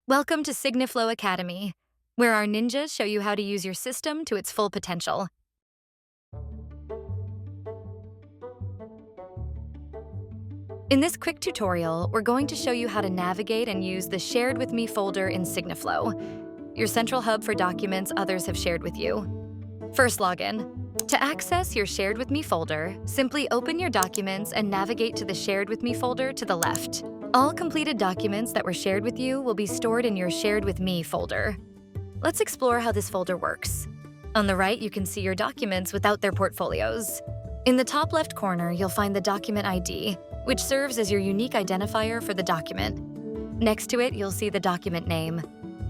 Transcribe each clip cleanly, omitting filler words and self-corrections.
Welcome to SigniFlow Academy, where our ninjas show you how to use your system to its full potential. In this quick tutorial, we're going to show you how to navigate and use the Shared With Me folder in SigniFlow, your central hub for documents others have shared with you. First, log in. To access your Shared With Me folder, simply open your documents and navigate to the Shared With Me folder to the left. All completed documents that were shared with you will be stored in your Shared With Me folder. Let's explore how this folder works. On the right, you can see your documents without their portfolios. In the top left corner, you'll find the document ID, which serves as your unique identifier for the document. Next to it, you'll see the document name.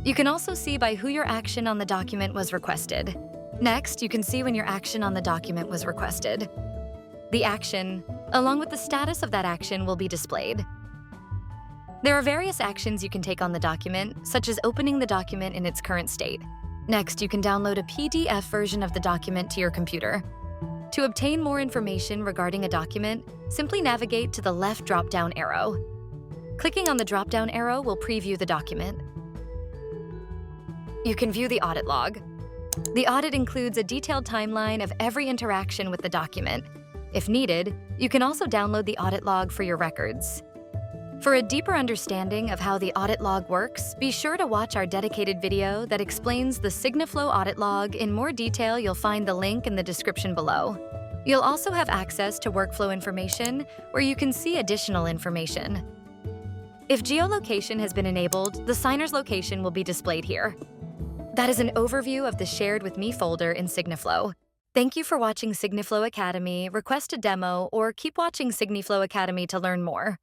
You can also see by who your action on the document was requested. Next, you can see when your action on the document was requested. The action, along with the status of that action, will be displayed. There are various actions you can take on the document, such as opening the document in its current state. Next, you can download a PDF version of the document to your computer. To obtain more information regarding a document, simply navigate to the left drop-down arrow. Clicking on the drop-down arrow will preview the document. You can view the audit log. The audit includes a detailed timeline of every interaction with the document. If needed, you can also download the audit log for your records. For a deeper understanding of how the audit log works, be sure to watch our dedicated video that explains the SigniFlow audit log in more detail. You'll find the link in the description below. You'll also have access to workflow information, where you can see additional information. If geolocation has been enabled, the signer's location will be displayed here. That is an overview of the Shared With Me folder in SigniFlow. Thank you for watching SigniFlow Academy. Request a demo or keep watching SigniFlow Academy to learn more.